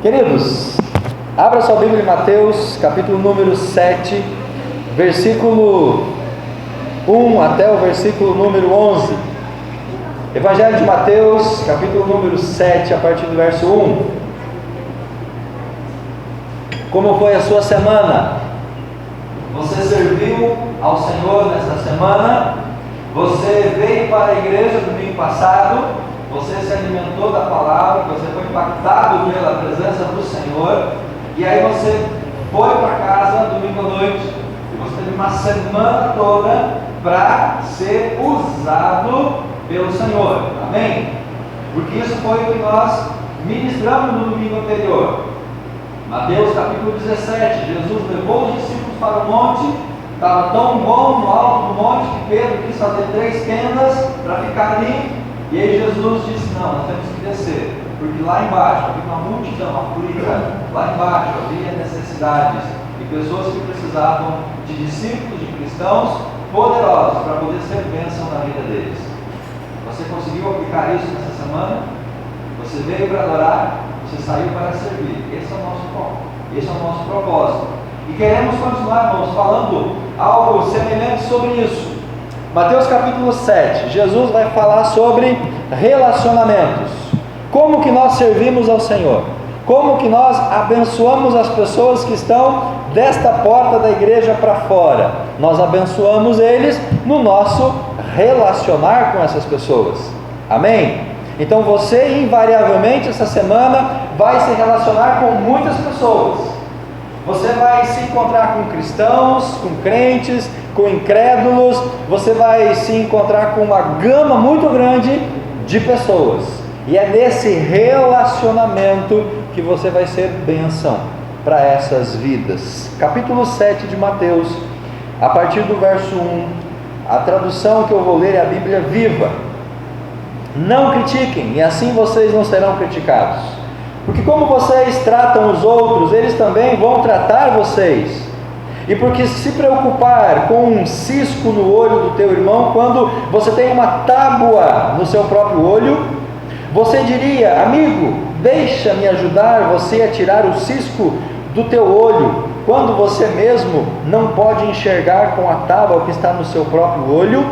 Queridos, abra sua Bíblia em Mateus, capítulo número 7, versículo 1 até o versículo número 11. Evangelho de Mateus, capítulo número 7, a partir do verso 1. Como foi a sua semana? Você serviu ao Senhor nesta semana? Você veio para a igreja no domingo passado? Você se alimentou da palavra? Você foi impactado pela presença do Senhor? E aí você foi para casa domingo à noite? E você teve uma semana toda para ser usado pelo Senhor, amém? Porque isso foi o que nós ministramos no domingo anterior. Mateus capítulo 17, Jesus levou os discípulos para o monte, estava tão bom no alto do monte que Pedro quis fazer 3 tendas para ficar ali, e aí Jesus disse: não, nós temos que descer, porque lá embaixo havia uma multidão aflita, lá embaixo havia necessidades, e pessoas que precisavam de discípulos, de cristãos poderosos para poder ser bênção na vida deles. Você conseguiu aplicar isso nessa semana? Você veio para adorar, você saiu para servir. Esse é o nosso foco, esse é o nosso propósito. E queremos continuar, irmãos, falando algo semelhante sobre isso. Mateus capítulo 7, Jesus vai falar sobre relacionamentos. Como que nós servimos ao Senhor? Como que nós abençoamos as pessoas que estão desta porta da igreja para fora? Nós abençoamos eles no nosso relacionar com essas pessoas. Amém? Então você invariavelmente essa semana vai se relacionar com muitas pessoas. Você vai se encontrar com cristãos, com crentes, com incrédulos. Você vai se encontrar com uma gama muito grande de pessoas. E é nesse relacionamento que você vai ser bênção para essas vidas. Capítulo 7 de Mateus, a partir do verso 1. A tradução que eu vou ler é a Bíblia Viva. Não critiquem, e assim vocês não serão criticados. Porque como vocês tratam os outros, eles também vão tratar vocês. E porque se preocupar com um cisco no olho do teu irmão, quando você tem uma tábua no seu próprio olho, você diria: amigo, deixa-me ajudar você a tirar o cisco do teu olho, quando você mesmo não pode enxergar com a tábua que está no seu próprio olho.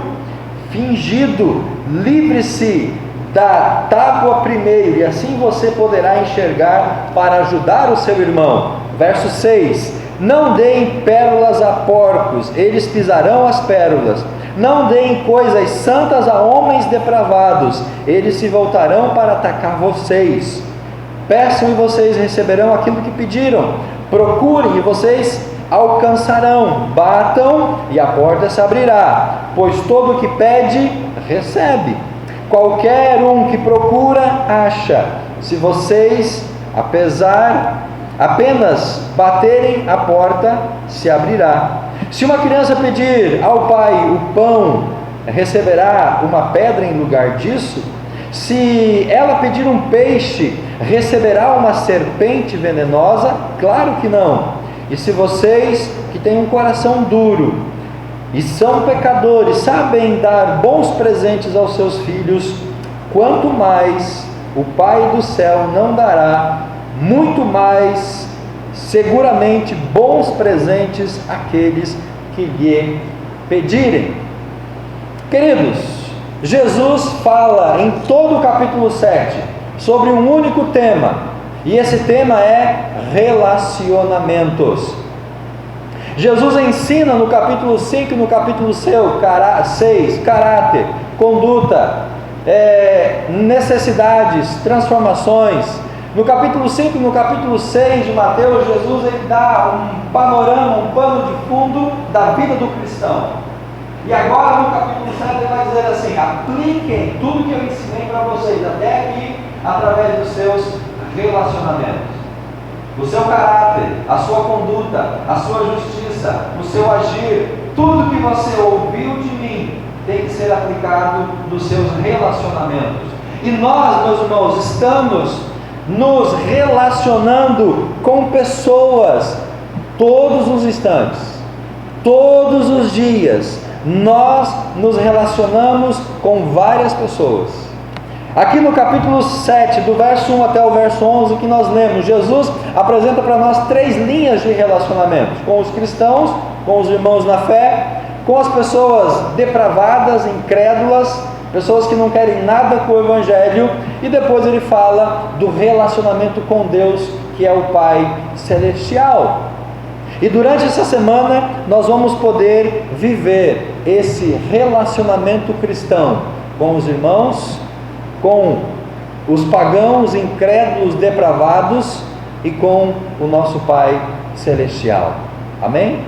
Fingido, livre-se da tábua primeiro, e assim você poderá enxergar para ajudar o seu irmão. Verso 6: não deem pérolas a porcos, eles pisarão as pérolas. Não deem coisas santas a homens depravados, eles se voltarão para atacar vocês. Peçam e vocês receberão aquilo que pediram. Procurem e vocês alcançarão. Batam e a porta se abrirá, pois todo o que pede, recebe. Qualquer um que procura, acha. Se vocês, apenas baterem, a porta se abrirá. Se uma criança pedir ao pai o pão, receberá uma pedra em lugar disso? Se ela pedir um peixe, receberá uma serpente venenosa? Claro que não. E se vocês, que têm um coração duro e são pecadores, sabem dar bons presentes aos seus filhos, quanto mais o Pai do céu não dará muito mais seguramente bons presentes àqueles que lhe pedirem. Queridos, Jesus fala em todo o capítulo 7 sobre um único tema, e esse tema é relacionamentos. Jesus ensina no capítulo 5 e no capítulo 6 caráter, conduta, necessidades, transformações. No capítulo 5 e no capítulo 6 de Mateus, Jesus ele dá um panorama, um pano de fundo da vida do cristão. E agora no capítulo 7 ele vai dizer assim: apliquem tudo que eu ensinei para vocês até aqui, através dos seus relacionamentos. O seu caráter, a sua conduta, a sua justiça, o seu agir, tudo que você ouviu de mim tem que ser aplicado nos seus relacionamentos. E nós, meus irmãos, estamos nos relacionando com pessoas todos os instantes, todos os dias. Nós nos relacionamos com várias pessoas. Aqui no capítulo 7, do verso 1 até o verso 11, que nós lemos, Jesus apresenta para nós 3 linhas de relacionamento: com os cristãos, com os irmãos na fé, com as pessoas depravadas, incrédulas, pessoas que não querem nada com o Evangelho, e depois ele fala do relacionamento com Deus, que é o Pai Celestial. E durante essa semana nós vamos poder viver esse relacionamento cristão com os irmãos, com os pagãos, incrédulos, depravados e com o nosso Pai Celestial. Amém?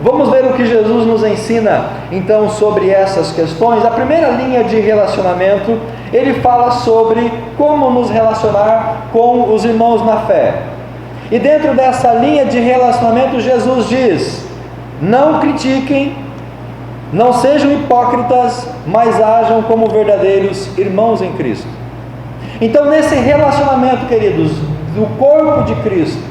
Vamos ver o que Jesus nos ensina então sobre essas questões. A primeira linha de relacionamento, ele fala sobre como nos relacionar com os irmãos na fé. E dentro dessa linha de relacionamento, Jesus diz: não critiquem, não sejam hipócritas, mas ajam como verdadeiros irmãos em Cristo. Então, nesse relacionamento, queridos, do corpo de Cristo,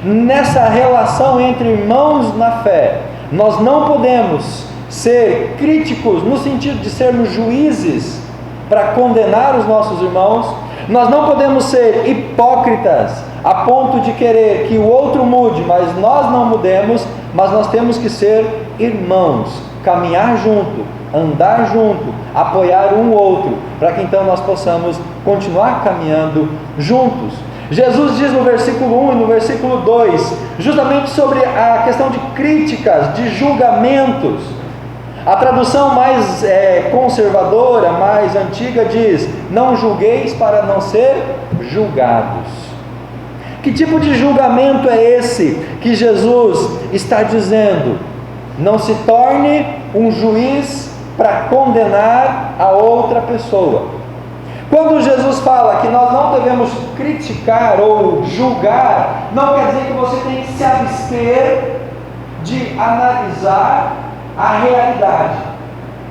nessa relação entre irmãos na fé, nós não podemos ser críticos no sentido de sermos juízes para condenar os nossos irmãos. Nós não podemos ser hipócritas a ponto de querer que o outro mude, mas nós não mudemos. Mas nós temos que ser irmãos, caminhar junto, andar junto, apoiar um outro, para que então nós possamos continuar caminhando juntos. Jesus diz no versículo 1 e no versículo 2, justamente sobre a questão de críticas, de julgamentos. A tradução mais conservadora, mais antiga diz: não julgueis para não ser julgados. Que tipo de julgamento é esse que Jesus está dizendo? Não se torne um juiz para condenar a outra pessoa. Quando Jesus fala que nós não devemos criticar ou julgar, não quer dizer que você tem que se abster de analisar a realidade.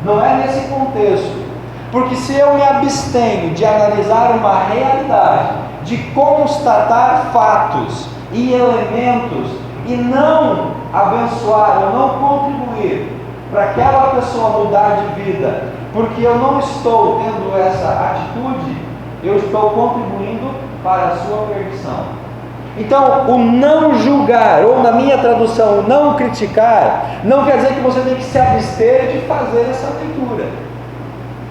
Não é nesse contexto. Porque se eu me abstenho de analisar uma realidade, de constatar fatos e elementos, e não abençoar ou não contribuir para aquela pessoa mudar de vida, porque eu não estou tendo essa atitude, eu estou contribuindo para a sua perdição. Então, o não julgar, ou na minha tradução, o não criticar, não quer dizer que você tem que se abster de fazer essa leitura,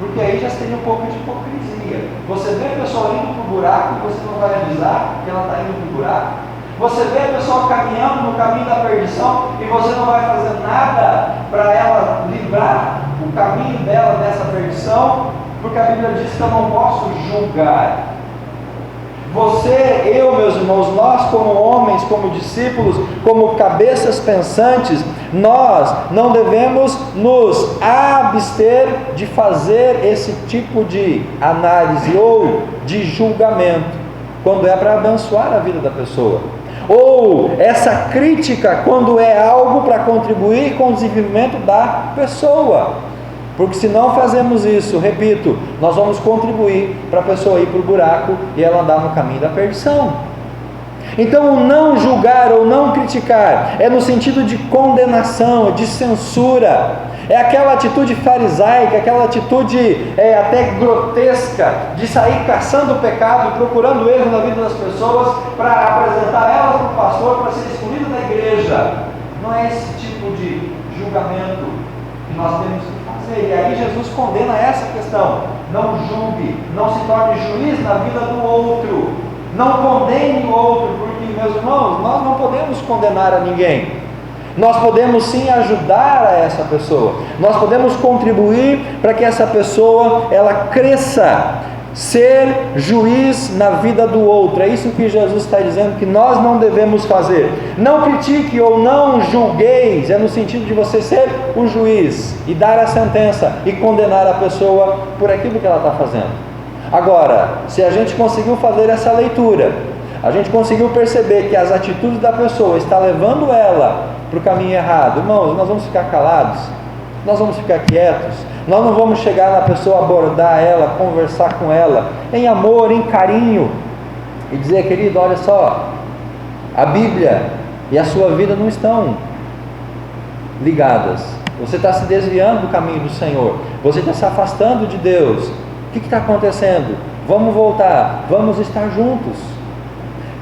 porque aí já seria um pouco de hipocrisia. Você vê a pessoa indo para o buraco e você não vai avisar que ela está indo para o buraco. Você vê a pessoa caminhando no caminho da perdição e você não vai fazer nada para ela livrar o caminho dela dessa perdição, porque a Bíblia diz que eu não posso julgar. Você, eu, meus irmãos, nós como homens, como discípulos, como cabeças pensantes, nós não devemos nos abster de fazer esse tipo de análise ou de julgamento, quando é para abençoar a vida da pessoa. Ou essa crítica quando é algo para contribuir com o desenvolvimento da pessoa. Porque se não fazemos isso, repito, nós vamos contribuir para a pessoa ir para o buraco e ela andar no caminho da perdição. Então, o não julgar ou não criticar é no sentido de condenação, de censura. É aquela atitude farisaica, aquela atitude até grotesca, de sair caçando o pecado, procurando erro na vida das pessoas, para apresentar elas para o pastor, para ser excluído da igreja. Não é esse tipo de julgamento que nós temos que fazer. E aí Jesus condena essa questão: não julgue, não se torne juiz na vida do outro, não condene o outro, porque, meus irmãos, nós não podemos condenar a ninguém. Nós podemos sim ajudar a essa pessoa, nós podemos contribuir para que essa pessoa ela cresça, ser juiz na vida do outro. É isso que Jesus está dizendo que nós não devemos fazer. Não critique ou não julgueis, é no sentido de você ser o juiz e dar a sentença e condenar a pessoa por aquilo que ela está fazendo. Agora, se a gente conseguiu fazer essa leitura, a gente conseguiu perceber que as atitudes da pessoa estão levando ela para o caminho errado, irmãos, nós vamos ficar calados, nós vamos ficar quietos, nós não vamos chegar na pessoa, abordar ela, conversar com ela em amor, em carinho e dizer: querido, olha só, a Bíblia e a sua vida não estão ligadas, você está se desviando do caminho do Senhor, você está se afastando de Deus. O que está acontecendo? vamos voltar, vamos estar juntos.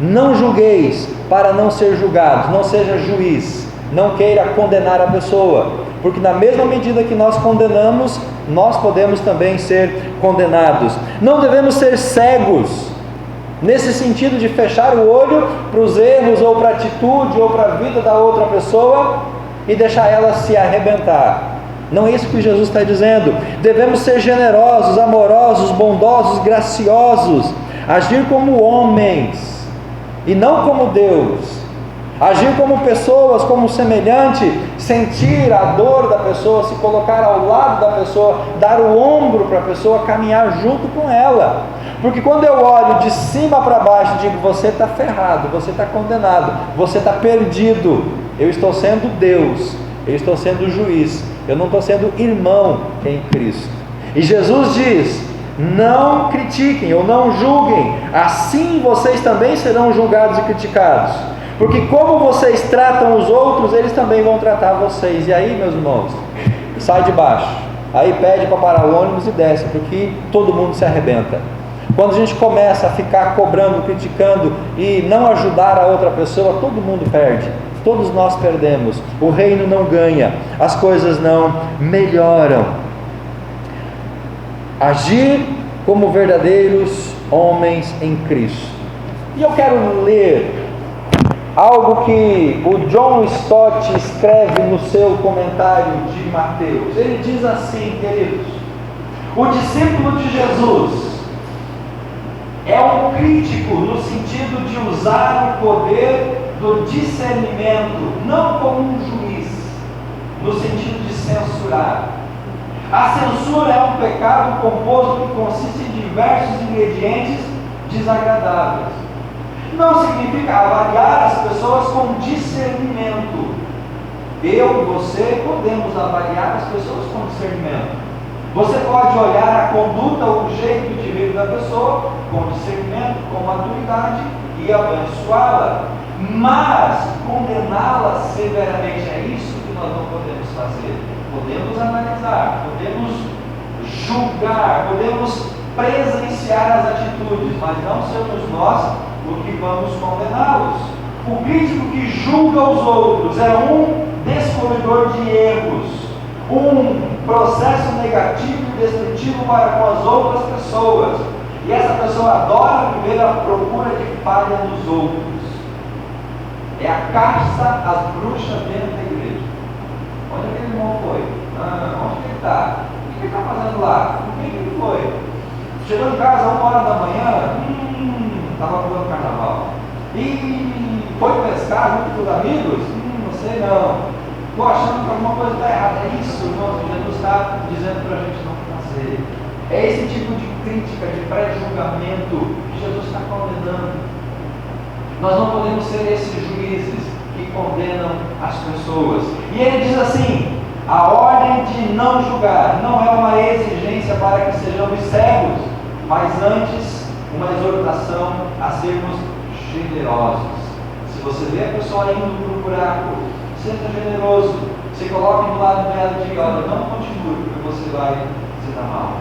Não julgueis para não ser julgados, não seja juiz, não queira condenar a pessoa, porque na mesma medida que nós condenamos, nós podemos também ser condenados. Não devemos ser cegos, nesse sentido de fechar o olho para os erros, ou para a atitude, ou para a vida da outra pessoa, e deixar ela se arrebentar. Não é isso que Jesus está dizendo. Devemos ser generosos, amorosos, bondosos, graciosos, agir como homens, e não como Deus. Agir como pessoas, como semelhante, sentir a dor da pessoa, se colocar ao lado da pessoa, dar o ombro para a pessoa, caminhar junto com ela. Porque quando eu olho de cima para baixo e digo, você está ferrado, você está condenado, você está perdido, eu estou sendo Deus, eu estou sendo juiz, eu não estou sendo irmão em Cristo. E Jesus diz, não critiquem ou não julguem, assim vocês também serão julgados e criticados. Porque como vocês tratam os outros, eles também vão tratar vocês. E aí, meus irmãos, sai de baixo. Aí pede para parar o ônibus e desce, porque todo mundo se arrebenta. Quando a gente começa a ficar cobrando, criticando e não ajudar a outra pessoa, todo mundo perde. Todos nós perdemos. O reino não ganha. As coisas não melhoram. Agir como verdadeiros homens em Cristo. E eu quero ler algo que o John Stott escreve no seu comentário de Mateus. Ele diz assim, queridos: o discípulo de Jesus é um crítico no sentido de usar o poder do discernimento, não como um juiz, no sentido de censurar. A censura é um pecado composto que consiste em diversos ingredientes desagradáveis. Não significa avaliar as pessoas com discernimento. Eu e você podemos avaliar as pessoas com discernimento. Você pode olhar a conduta ou o jeito de vida da pessoa com discernimento, com maturidade e abençoá-la, mas condená-la severamente é isso que nós não podemos fazer. Podemos analisar, podemos julgar, podemos presenciar as atitudes, mas não somos nós o que vamos condená-los. O crítico que julga os outros é um descobridor de erros, um processo negativo e destrutivo para com as outras pessoas, e essa pessoa adora viver à procura de falha nos outros. É a caça às bruxas dentro da igreja. Onde aquele irmão foi? Onde ele está? O que ele está fazendo lá? Com quem ele foi? Chegou em casa às 1h da manhã, estava pulando carnaval. E foi pescar junto com os amigos? Não sei não. Estou achando que alguma coisa está errada. É isso, irmão, que Jesus está dizendo para a gente não fazer. É esse tipo de crítica, de pré-julgamento que Jesus está condenando. Nós não podemos ser esses juízes que condenam as pessoas. E ele diz assim: a ordem de não julgar não é uma exigência para que sejamos cegos, mas antes uma exortação a sermos generosos. Se você vê a pessoa indo para o buraco, seja generoso, se coloque do lado dela e diga: olha, não continue, porque você vai se dar mal.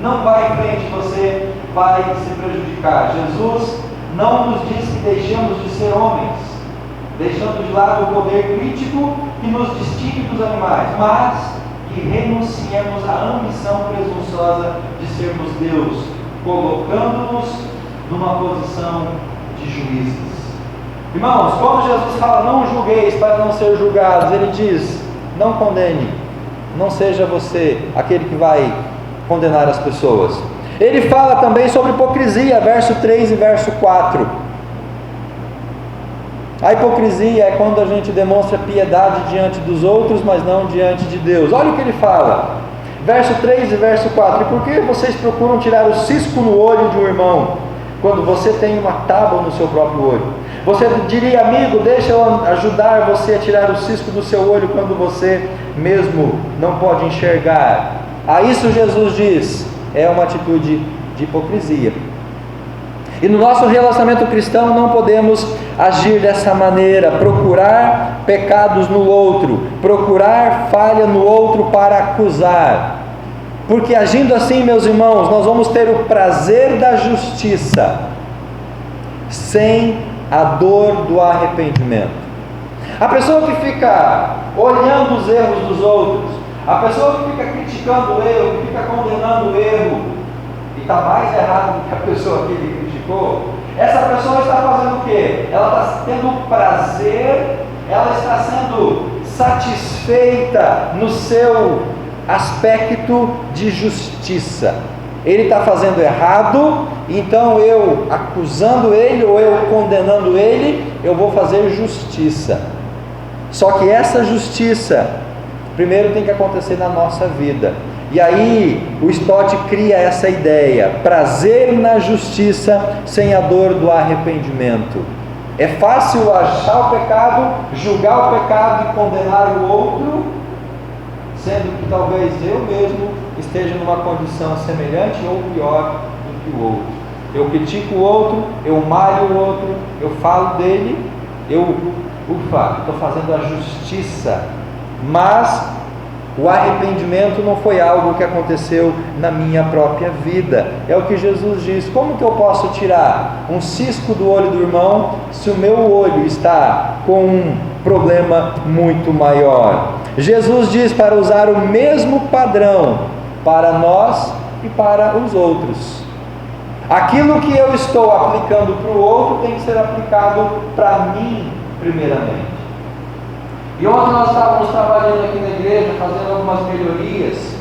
Não vá em frente, você vai se prejudicar. Jesus não nos diz que deixemos de ser homens, deixando de lado o poder crítico que nos distingue dos animais, mas que renunciemos à ambição presunçosa de sermos Deus, colocando-nos numa posição de juízes. Irmãos, quando Jesus fala não julgueis para não ser julgados, ele diz: não condene, não seja você aquele que vai condenar as pessoas. Ele fala também sobre hipocrisia, verso 3 e verso 4. A hipocrisia é quando a gente demonstra piedade diante dos outros, mas não diante de Deus. Olha o que ele fala, verso 3 e verso 4. E por que vocês procuram tirar o cisco no olho de um irmão, quando você tem uma tábua no seu próprio olho? Você diria: amigo, deixa eu ajudar você a tirar o cisco do seu olho, quando você mesmo não pode enxergar. A isso Jesus diz: é uma atitude de hipocrisia. E no nosso relacionamento cristão não podemos agir dessa maneira, procurar pecados no outro, procurar falha no outro para acusar. Porque agindo assim, meus irmãos, nós vamos ter o prazer da justiça, sem a dor do arrependimento. A pessoa que fica olhando os erros dos outros, a pessoa que fica criticando o erro, que fica condenando o erro, e está mais errado do que a pessoa que ele criticou, essa pessoa está fazendo o quê? Ela está tendo prazer, ela está sendo satisfeita no seu aspecto de justiça. Ele está fazendo errado, então eu acusando ele ou eu condenando ele, eu vou fazer justiça. Só que essa justiça primeiro tem que acontecer na nossa vida. E aí o Stott cria essa ideia: prazer na justiça sem a dor do arrependimento. É fácil achar o pecado, julgar o pecado e condenar o outro, sendo que talvez eu mesmo esteja numa condição semelhante ou pior do que o outro. Eu critico o outro, eu malho o outro, eu falo dele, estou fazendo a justiça, mas o arrependimento não foi algo que aconteceu na minha própria vida. É o que Jesus diz: como que eu posso tirar um cisco do olho do irmão se o meu olho está com um problema muito maior? Jesus diz para usar o mesmo padrão para nós e para os outros. Aquilo que eu estou aplicando para o outro tem que ser aplicado para mim primeiramente. E ontem nós estávamos trabalhando aqui na igreja, fazendo algumas melhorias,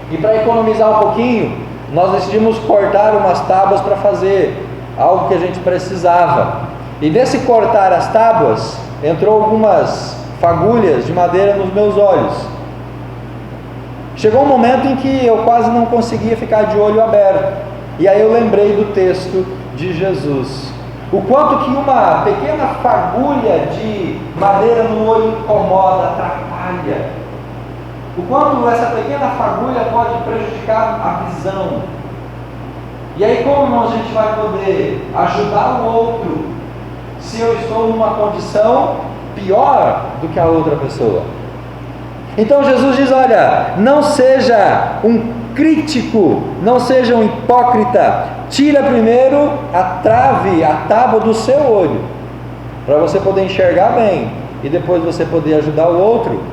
e para economizar um pouquinho, nós decidimos cortar umas tábuas para fazer algo que a gente precisava. E nesse cortar as tábuas, entrou algumas fagulhas de madeira nos meus olhos. Chegou um momento em que eu quase não conseguia ficar de olho aberto, e aí eu lembrei do texto de Jesus. O quanto que uma pequena fagulha de madeira no olho incomoda, atrapalha. O quanto essa pequena fagulha pode prejudicar a visão. E aí como a gente vai poder ajudar o outro se eu estou numa condição pior do que a outra pessoa? Então Jesus diz: olha, não seja um crítico, não seja um hipócrita, tira primeiro a trave, a tábua do seu olho, para você poder enxergar bem, e depois você poder ajudar o outro.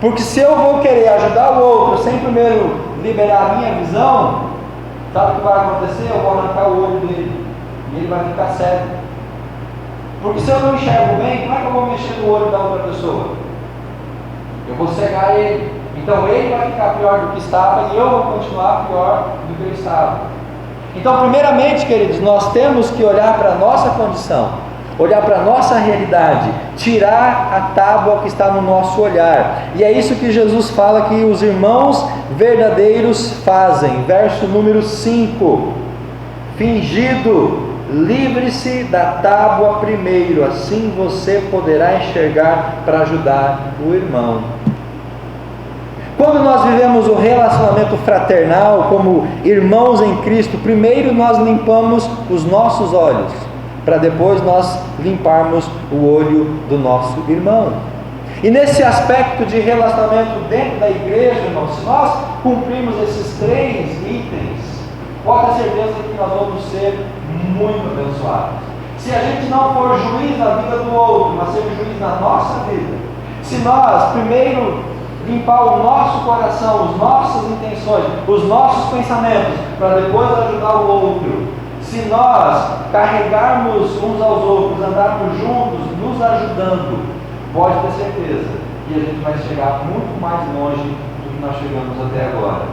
Porque se eu vou querer ajudar o outro sem primeiro liberar a minha visão, sabe o que vai acontecer? Eu vou arrancar o olho dele, e ele vai ficar cego. Porque se eu não enxergo bem, como é que eu vou mexer no olho da outra pessoa? Eu vou cegar ele. Então ele vai ficar pior do que estava e eu vou continuar pior do que eu estava. Então, primeiramente, queridos, nós temos que olhar para a nossa condição, olhar para a nossa realidade, tirar a tábua que está no nosso olhar. E é isso que Jesus fala que os irmãos verdadeiros fazem. Verso número 5: fingido, livre-se da tábua primeiro, assim você poderá enxergar para ajudar o irmão. Quando nós vivemos o relacionamento fraternal como irmãos em Cristo, primeiro nós limpamos os nossos olhos, para depois nós limparmos o olho do nosso irmão. E nesse aspecto de relacionamento dentro da igreja, irmãos, se nós cumprirmos esses 3 itens, pode ter certeza que nós vamos ser muito abençoados. Se a gente não for juiz na vida do outro, mas ser juiz na nossa vida, se nós primeiro limpar o nosso coração, as nossas intenções, os nossos pensamentos, para depois ajudar o outro, se nós carregarmos uns aos outros, andarmos juntos, nos ajudando, pode ter certeza que a gente vai chegar muito mais longe do que nós chegamos até agora.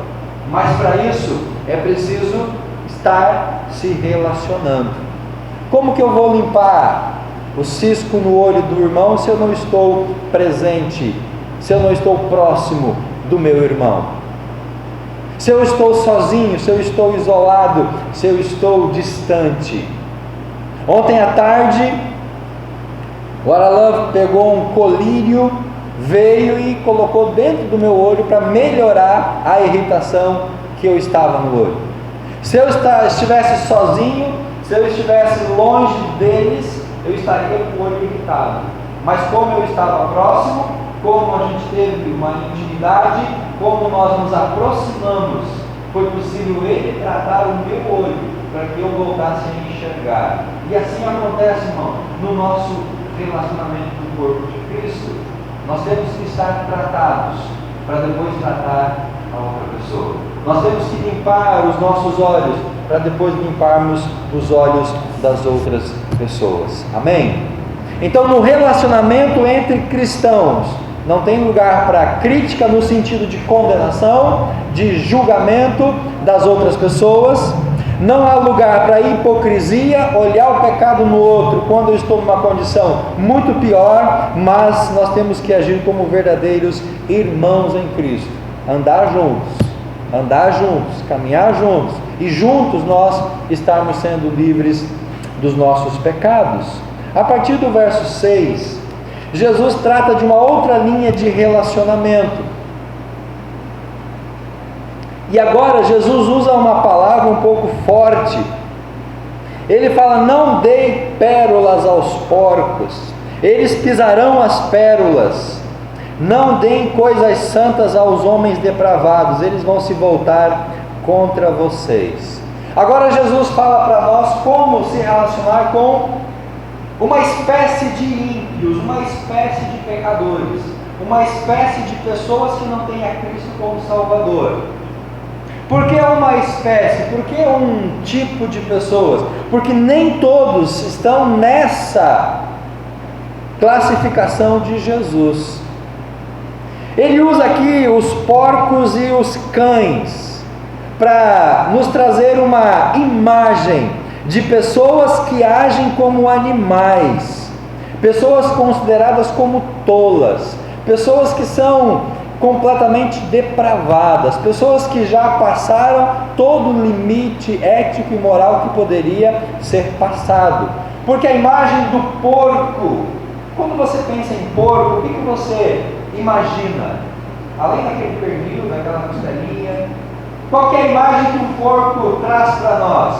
Mas para isso é preciso estar se relacionando. Como que eu vou limpar o cisco no olho do irmão se eu não estou presente, se eu não estou próximo do meu irmão? Se eu estou sozinho, se eu estou isolado, se eu estou distante? Ontem à tarde, o Aralove pegou um colírio, veio e colocou dentro do meu olho para melhorar a irritação que eu estava no olho. Se eu estivesse sozinho, se eu estivesse longe deles, eu estaria com o olho irritado. Mas como eu estava próximo, como a gente teve uma intimidade, como nós nos aproximamos. Foi possível Ele tratar o meu olho para que eu voltasse a enxergar. E assim acontece, irmão, no nosso relacionamento do corpo de Cristo. Nós temos que estar tratados para depois tratar a outra pessoa. Nós temos que limpar os nossos olhos para depois limparmos os olhos das outras pessoas. Amém? Então, no relacionamento entre cristãos, não tem lugar para crítica no sentido de condenação, de julgamento das outras pessoas. Não há lugar para hipocrisia, olhar o pecado no outro quando eu estou numa condição muito pior, mas nós temos que agir como verdadeiros irmãos em Cristo. Andar juntos, caminhar juntos, e juntos nós estarmos sendo livres dos nossos pecados. A partir do verso 6, Jesus trata de uma outra linha de relacionamento. E agora Jesus usa uma palavra um pouco forte. Ele fala: não dei pérolas aos porcos, eles pisarão as pérolas. Não deem coisas santas aos homens depravados, eles vão se voltar contra vocês. Agora Jesus fala para nós como se relacionar com uma espécie de ímpios, uma espécie de pecadores, uma espécie de pessoas que não têm a Cristo como Salvador. Por que uma espécie? Por que um tipo de pessoas? Porque nem todos estão nessa classificação de Jesus. Ele usa aqui os porcos e os cães para nos trazer uma imagem de pessoas que agem como animais, pessoas consideradas como tolas, pessoas que são completamente depravadas, pessoas que já passaram todo o limite ético e moral que poderia ser passado. Porque a imagem do porco, quando você pensa em porco, o que você imagina? Além daquele pernil, daquela costelinha, qual que é a imagem que um porco traz para nós?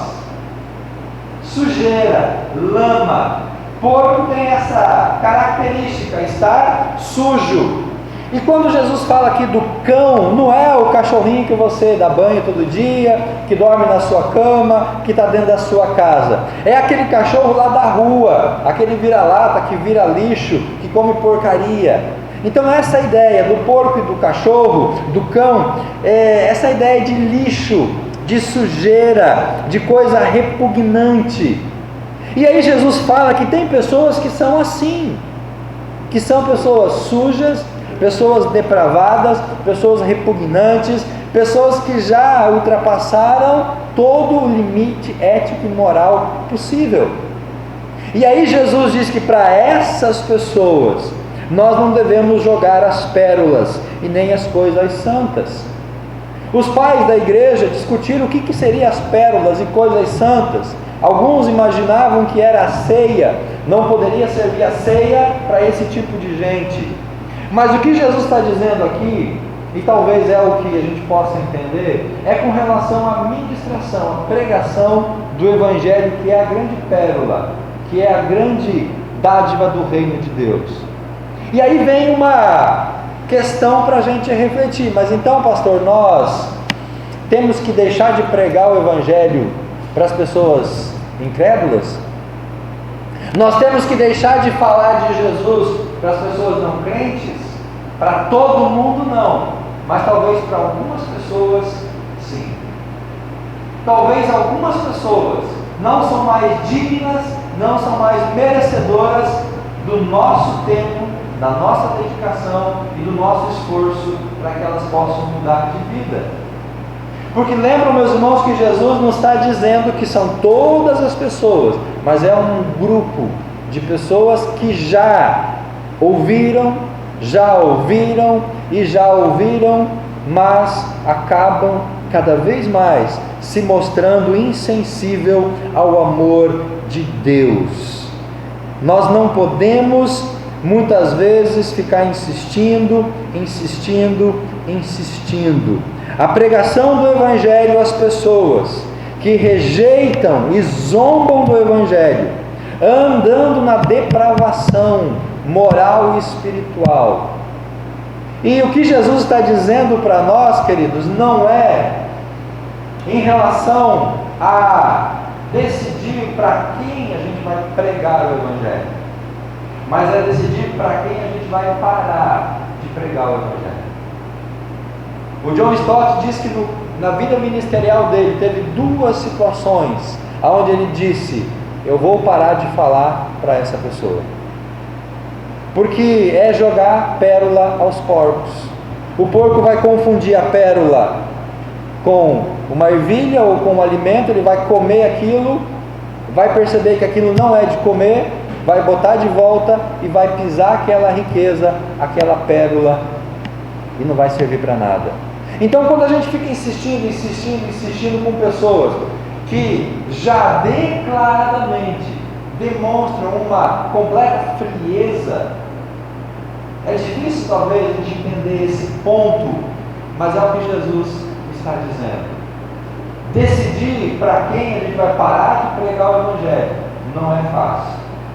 Sujeira, lama. Porco tem essa característica, estar sujo. E quando Jesus fala aqui do cão, não é o cachorrinho que você dá banho todo dia, que dorme na sua cama, que está dentro da sua casa. É aquele cachorro lá da rua, aquele vira-lata que vira lixo, que come porcaria. Então essa ideia do porco e do cachorro, do cão, é essa ideia de lixo, de sujeira, de coisa repugnante. E aí Jesus fala que tem pessoas que são assim, que são pessoas sujas, pessoas depravadas, pessoas repugnantes, pessoas que já ultrapassaram todo o limite ético e moral possível. E aí Jesus diz que para essas pessoas nós não devemos jogar as pérolas e nem as coisas santas. Os pais da igreja discutiram o que seriam as pérolas e coisas santas. Alguns imaginavam que era a ceia, não poderia servir a ceia para esse tipo de gente. Mas o que Jesus está dizendo aqui, e talvez é o que a gente possa entender, é com relação à ministração, à pregação do Evangelho, que é a grande pérola, que é a grande dádiva do reino de Deus. E aí vem uma questão para a gente refletir: mas então, pastor, nós temos que deixar de pregar o Evangelho para as pessoas incrédulas? Nós temos que deixar de falar de Jesus para as pessoas não crentes? Para todo mundo não, mas talvez para algumas pessoas sim. Talvez algumas pessoas não são mais dignas, não são mais merecedoras do nosso tempo, da nossa dedicação e do nosso esforço para que elas possam mudar de vida. Porque lembram, meus irmãos, que Jesus não está dizendo que são todas as pessoas, mas é um grupo de pessoas que já ouviram, mas acabam cada vez mais se mostrando insensível ao amor de Deus. Nós não podemos muitas vezes ficar insistindo. A pregação do Evangelho às pessoas que rejeitam e zombam do Evangelho, andando na depravação moral e espiritual, E o que Jesus está dizendo para nós, queridos, não é em relação a decidir para quem a gente vai pregar o Evangelho, mas é decidir para quem a gente vai parar de pregar o Evangelho. O John Stott diz que na vida ministerial dele teve duas situações onde ele disse: eu vou parar de falar para essa pessoa, porque é jogar pérola aos porcos. O porco vai confundir a pérola com uma ervilha ou com um alimento, ele vai comer aquilo, vai perceber que aquilo não é de comer, vai botar de volta e vai pisar aquela riqueza, aquela pérola, e não vai servir para nada. Então, quando a gente fica insistindo com pessoas que já declaradamente demonstram uma completa frieza, é difícil talvez a gente entender esse ponto, mas é o que Jesus está dizendo. Decidir para quem a gente vai parar de pregar o Evangelho não é fácil,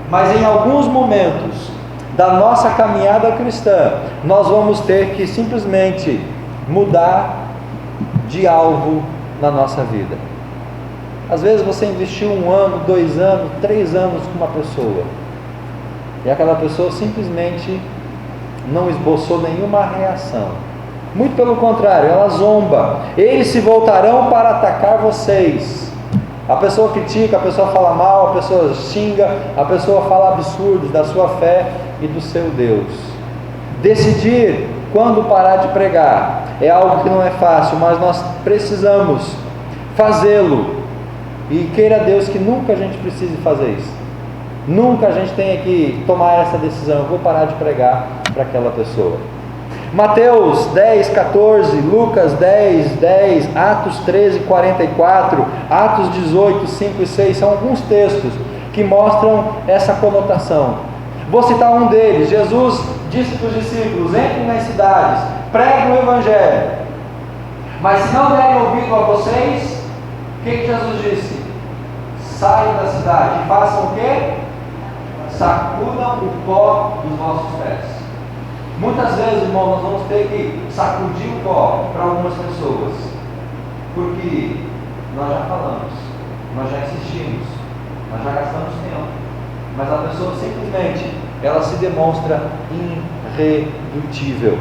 mas em alguns momentos da nossa caminhada cristã, nós vamos ter que simplesmente mudar de alvo na nossa vida. Às vezes você investiu 1 ano, 2 anos, 3 anos com uma pessoa, e aquela pessoa simplesmente não esboçou nenhuma reação. Muito pelo contrário, ela zomba. Eles se voltarão para atacar vocês. A pessoa critica, a pessoa fala mal, a pessoa xinga, a pessoa fala absurdos da sua fé e do seu Deus. Decidir quando parar de pregar é algo que não é fácil, mas nós precisamos fazê-lo. E queira Deus que nunca a gente precise fazer isso. Nunca a gente tenha que tomar essa decisão: eu vou parar de pregar para aquela pessoa. Mateus 10, 14, Lucas 10, 10, Atos 13, 44, Atos 18, 5 e 6, são alguns textos que mostram essa conotação. Vou citar um deles. Jesus disse para os discípulos: entrem nas cidades, preguem o Evangelho, mas se não derem ouvido a vocês, o que Jesus disse? Saiam da cidade e façam o quê? Sacudam o pó dos vossos pés. Muitas vezes, irmão, nós vamos ter que sacudir o pó para algumas pessoas, porque nós já falamos, nós já insistimos, nós já gastamos tempo, mas a pessoa simplesmente, ela se demonstra irredutível.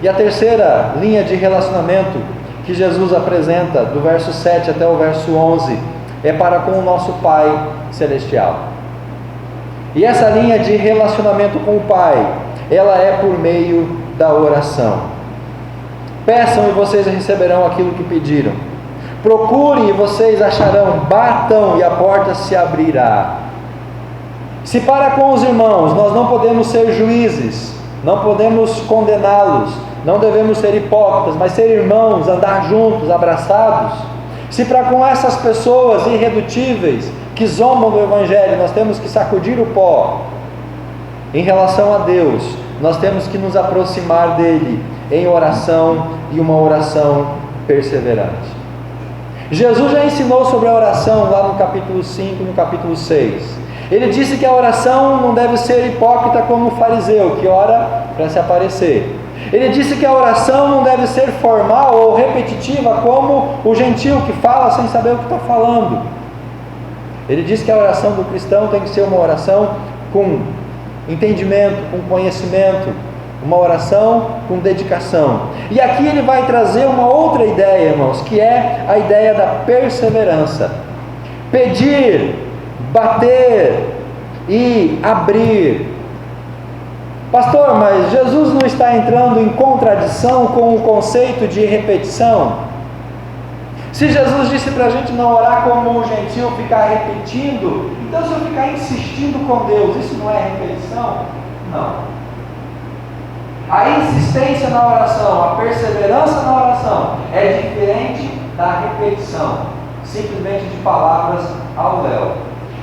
E a terceira linha de relacionamento que Jesus apresenta, do verso 7 até o verso 11, é para com o nosso Pai Celestial. E essa linha de relacionamento com o Pai, ela é por meio da oração. Peçam e vocês receberão aquilo que pediram. Procurem e vocês acharão. Batam e a porta se abrirá. Se para com os irmãos nós não podemos ser juízes, não podemos condená-los, não devemos ser hipócritas, mas ser irmãos, andar juntos, abraçados. Se para com essas pessoas irredutíveis que zombam do Evangelho nós temos que sacudir o pó, em relação a Deus, nós temos que nos aproximar dele em oração, e uma oração perseverante. Jesus já ensinou sobre a oração lá no capítulo 5, no capítulo 6. Ele disse que a oração não deve ser hipócrita como o fariseu, que ora para se aparecer. Ele disse que a oração não deve ser formal ou repetitiva como o gentil que fala sem saber o que está falando. Ele disse que a oração do cristão tem que ser uma oração com entendimento, com conhecimento, uma oração com dedicação. E aqui ele vai trazer uma outra ideia, irmãos, que é a ideia da perseverança. Pedir, bater e abrir. Pastor, mas Jesus não está entrando em contradição com o conceito de repetição? Se Jesus disse para a gente não orar como o gentil, ficar repetindo, então se eu ficar insistindo com Deus, isso não é repetição? Não. A insistência na oração, a perseverança na oração é diferente da repetição, simplesmente de palavras ao léu.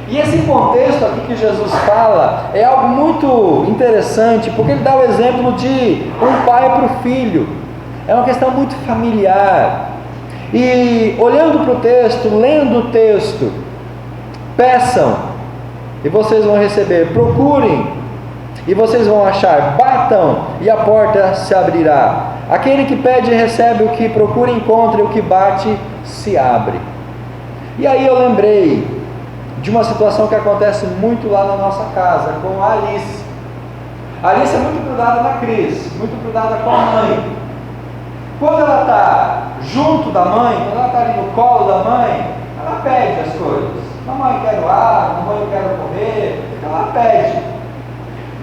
E esse contexto aqui que Jesus fala é algo muito interessante, porque ele dá o exemplo de um pai para o filho. É uma questão muito familiar. E olhando para o texto, lendo o texto, peçam e vocês vão receber, procurem e vocês vão achar. Batam e a porta se abrirá. Aquele que pede recebe, o que procura encontra, e o que bate se abre. E aí eu lembrei de uma situação que acontece muito lá na nossa casa, com a Alice. A Alice é muito grudada na Cris, muito grudada com a mãe. Quando ela está junto da mãe, quando ela está ali no colo da mãe, ela pede as coisas. Mamãe, quero água, mamãe, eu quero comer. Ela pede.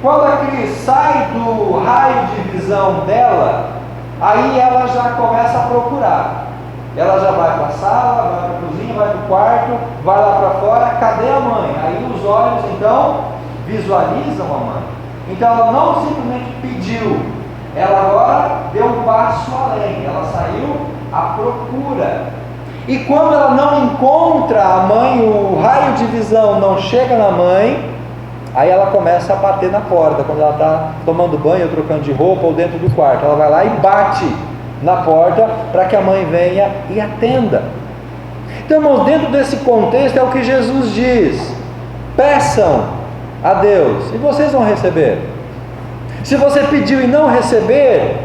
Quando a Cris sai do raio de visão dela, aí ela já começa a procurar. Ela já vai para a sala, vai para a cozinha, vai para o quarto, vai lá para fora, cadê a mãe? Aí os olhos então visualizam a mãe. Então ela não simplesmente pediu, ela agora deu um passo além, ela saiu à procura. E quando ela não encontra a mãe, o raio de visão não chega na mãe, aí ela começa a bater na porta, quando ela está tomando banho, trocando de roupa ou dentro do quarto, ela vai lá e bate na porta para que a mãe venha e atenda. Então, irmãos, dentro desse contexto é o que Jesus diz: peçam a Deus e vocês vão receber. Se você pediu e não receber,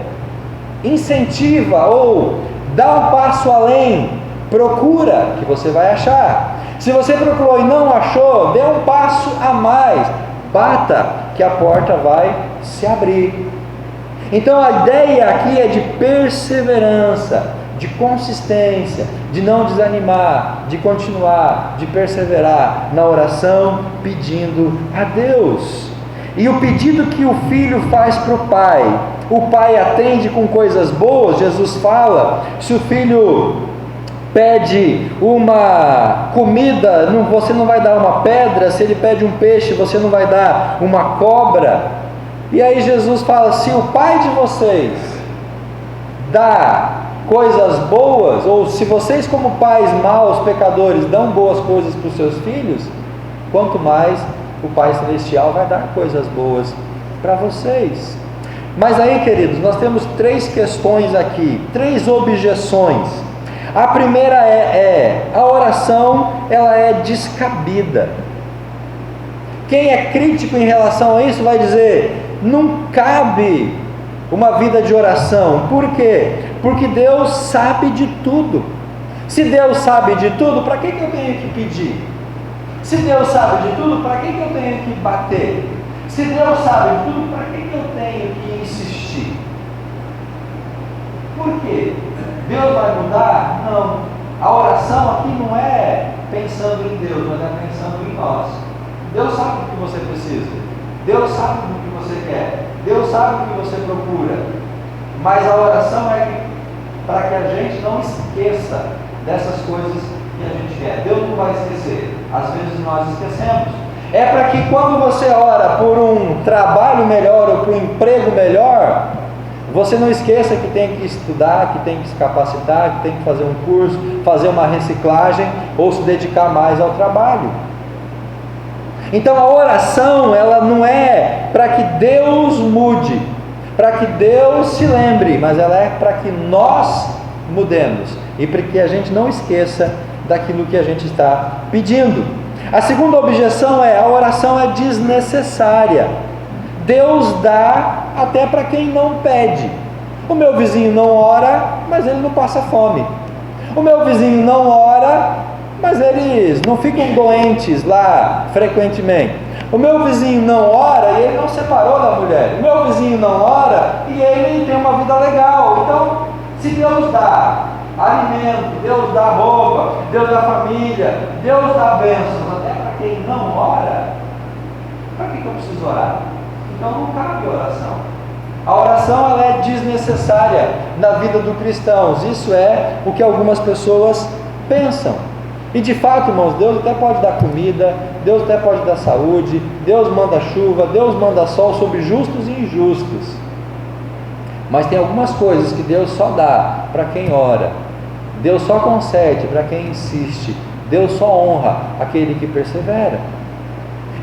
incentiva ou dá um passo além, procura que você vai achar. Se você procurou e não achou, dê um passo a mais, bata que a porta vai se abrir. Então a ideia aqui é de perseverança, de consistência, de não desanimar, de continuar, de perseverar na oração, pedindo a Deus. E o pedido que o filho faz para o pai atende com coisas boas. Jesus fala, se o filho pede uma comida, você não vai dar uma pedra. Se ele pede um peixe, você não vai dar uma cobra. E aí Jesus fala, se o pai de vocês dá coisas boas, ou se vocês como pais maus, pecadores, dão boas coisas para os seus filhos, quanto mais o Pai Celestial vai dar coisas boas para vocês. Mas aí, queridos, nós temos 3 questões aqui, 3 objeções. A primeira a oração, ela é descabida. Quem é crítico em relação a isso vai dizer, não cabe uma vida de oração. Por quê? Porque Deus sabe de tudo. Se Deus sabe de tudo, para que eu tenho que pedir? Se Deus sabe de tudo, para que eu tenho que bater? Se Deus sabe de tudo, para que eu tenho que insistir? Por quê? Deus vai mudar? Não. A oração aqui não é pensando em Deus, mas é pensando em nós. Deus sabe do que você precisa. Deus sabe do que você quer. Deus sabe o que você procura. Mas a oração é para que a gente não esqueça dessas coisas que a gente quer. Deus não vai esquecer. Às vezes nós esquecemos. É para que quando você ora por um trabalho melhor ou por um emprego melhor, você não esqueça que tem que estudar, que tem que se capacitar, que tem que fazer um curso, fazer uma reciclagem ou se dedicar mais ao trabalho. Então a oração, ela não é para que Deus mude, para que Deus se lembre, mas ela é para que nós mudemos e para que a gente não esqueça daquilo que a gente está pedindo. A segunda objeção a oração é desnecessária. Deus dá até para quem não pede. O meu vizinho não ora, mas ele não passa fome. O meu vizinho não ora, mas eles não ficam doentes lá frequentemente. O meu vizinho não ora e ele não separou da mulher. O meu vizinho não ora e ele tem uma vida legal. Então, se Deus dá alimento, Deus dá roupa, Deus dá família, Deus dá bênçãos até para quem não ora, para que eu preciso orar? Então não cabe oração. A oração, ela é desnecessária na vida do cristão. Isso é o que algumas pessoas pensam. E de fato, irmãos, Deus até pode dar comida, Deus até pode dar saúde, Deus manda chuva, Deus manda sol sobre justos e injustos. Mas tem algumas coisas que Deus só dá para quem ora, Deus só concede para quem insiste, Deus só honra aquele que persevera.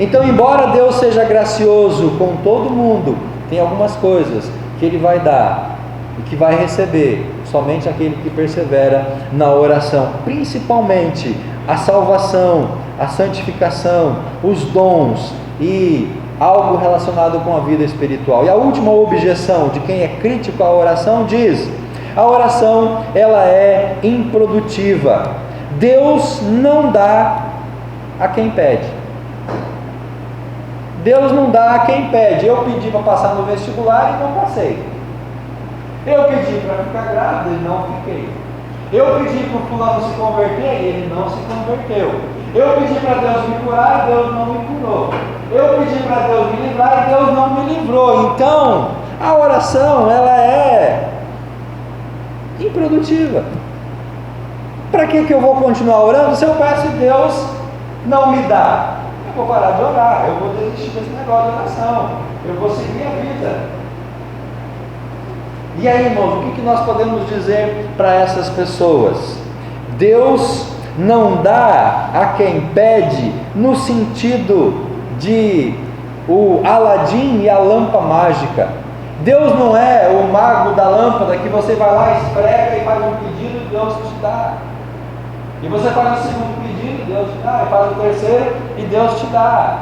Então, embora Deus seja gracioso com todo mundo, tem algumas coisas que Ele vai dar e que vai receber somente aquele que persevera na oração, principalmente a salvação, a santificação, os dons e algo relacionado com a vida espiritual. E a última objeção de quem é crítico à oração diz: a oração, ela é improdutiva. Deus não dá a quem pede. Deus não dá a quem pede. Eu pedi para passar no vestibular e não passei. Eu pedi para ficar grávida e não fiquei. Eu pedi para o fulano se converter e ele não se converteu. Eu pedi para Deus me curar e Deus não me curou. Eu pedi para Deus me livrar e Deus não me livrou. Então, a oração, ela é improdutiva. Para que eu vou continuar orando se eu peço e Deus não me dá? Eu vou parar de orar, eu vou desistir desse negócio de oração, eu vou seguir a vida. E aí, irmãos, o que nós podemos dizer para essas pessoas? Deus não dá a quem pede no sentido de o Aladim e a lâmpada mágica. Deus não é o mago da lâmpada que você vai lá, esfrega e faz um pedido e Deus te dá. E você faz o segundo pedido, Deus te dá. E faz o terceiro e Deus te dá.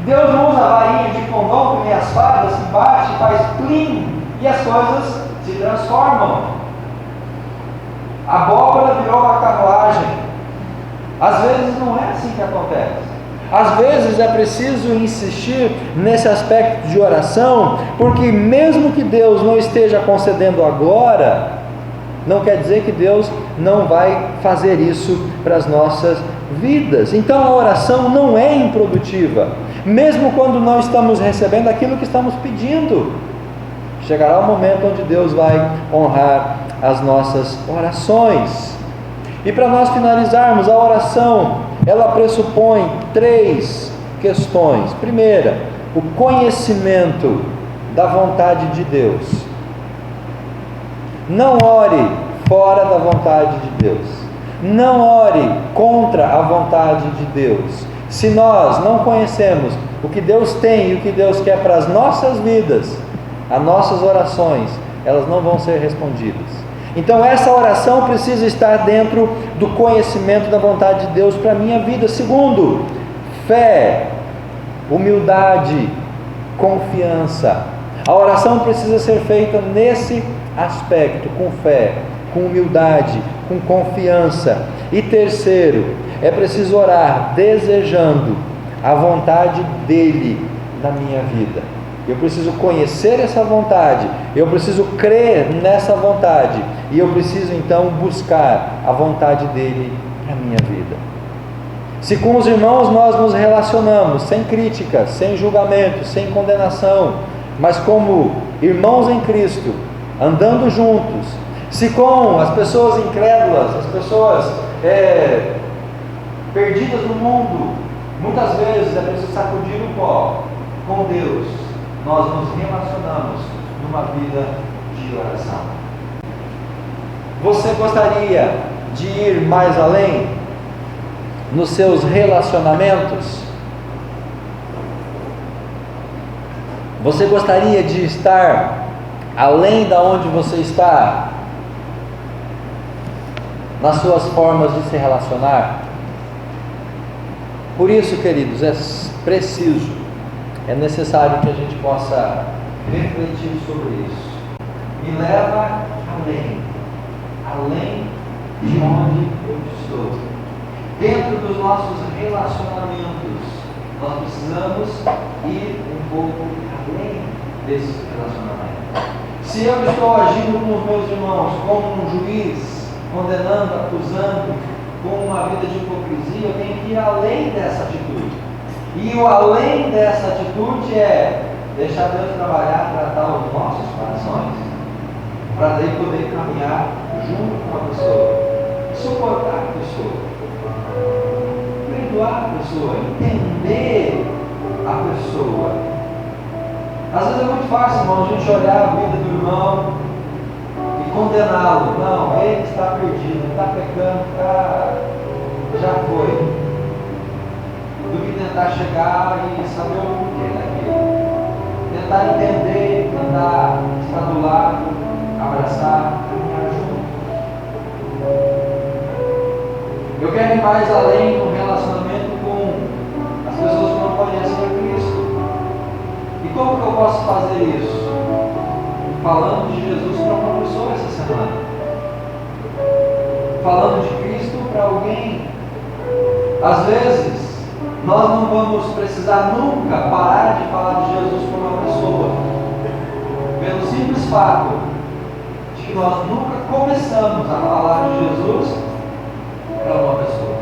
Deus não usa a varinha de condom, que nem as fadas, que bate, faz plim, e as coisas se transformam. A abóbora virou uma carruagem. Às vezes não é assim que acontece. Às vezes é preciso insistir nesse aspecto de oração, porque mesmo que Deus não esteja concedendo agora, não quer dizer que Deus não vai fazer isso para as nossas vidas. Então a oração não é improdutiva, mesmo quando não estamos recebendo aquilo que estamos pedindo. Chegará o momento onde Deus vai honrar as nossas orações. E para nós finalizarmos, a oração, ela pressupõe 3 questões. Primeira, o conhecimento da vontade de Deus. Não ore fora da vontade de Deus. Não ore contra a vontade de Deus. Se nós não conhecemos o que Deus tem e o que Deus quer para as nossas vidas, as nossas orações, elas não vão ser respondidas. Então essa oração precisa estar dentro do conhecimento da vontade de Deus para a minha vida. Segundo, fé, humildade, confiança. A oração precisa ser feita nesse aspecto, com fé, com humildade, com confiança. E terceiro, é preciso orar desejando a vontade dele na minha vida. Eu preciso conhecer essa vontade, eu preciso crer nessa vontade, e eu preciso então buscar a vontade dele na minha vida. Se com os irmãos nós nos relacionamos sem críticas, sem julgamento, sem condenação, mas como irmãos em Cristo, andando juntos, se com as pessoas incrédulas, as pessoas perdidas no mundo, muitas vezes é preciso sacudir o pó, com Deus nós nos relacionamos numa vida de oração. Você gostaria de ir mais além nos seus relacionamentos? Você gostaria de estar além da onde você está nas suas formas de se relacionar? Por isso, queridos, é preciso, é necessário que a gente possa refletir sobre isso. Me leva além de onde eu estou. Dentro dos nossos relacionamentos, nós precisamos ir um pouco além desses relacionamentos. Se eu estou agindo com os meus irmãos como um juiz, condenando, acusando, com uma vida de hipocrisia, eu tenho que ir além dessa atitude. E o além dessa atitude é deixar Deus trabalhar, tratar os nossos corações, para daí poder caminhar junto com a pessoa, suportar a pessoa, perdoar a pessoa, entender a pessoa. Às vezes é muito fácil, irmão, a gente olhar a vida do irmão e condená-lo. Não, ele está perdido, ele está pecando, já foi. Do que tentar chegar e saber o porquê daquilo. Tentar entender, tentar estar do lado, abraçar, caminhar junto. Eu quero ir mais além no relacionamento com as pessoas que não conhecem a Cristo. como que eu posso fazer isso? Falando de Jesus para uma pessoa essa semana. Falando de Cristo para alguém. Às vezes, nós não vamos precisar nunca parar de falar de Jesus para uma pessoa, pelo simples fato de que nós nunca começamos a falar de Jesus para uma pessoa.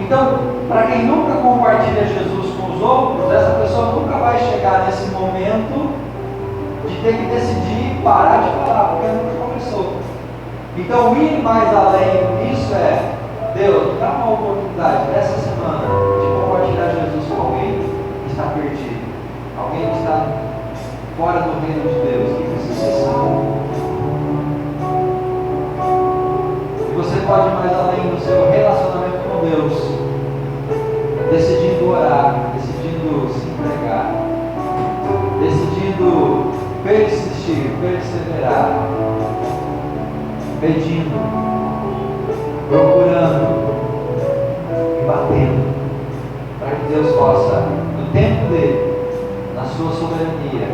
Então, para quem nunca compartilha Jesus com os outros, essa pessoa nunca vai chegar nesse momento de ter que decidir parar de falar, porque nunca começou. Então, ir mais além disso é: Deus, me dá uma oportunidade nessa semana de compartilhar Jesus com alguém que está perdido, alguém que está fora do reino de Deus, que precisa ser salvo. E você pode ir mais além no seu relacionamento com Deus, decidindo orar, decidindo se entregar, decidindo persistir, perseverar, pedindo, procurando e batendo, para que Deus possa, no tempo dele, na sua soberania,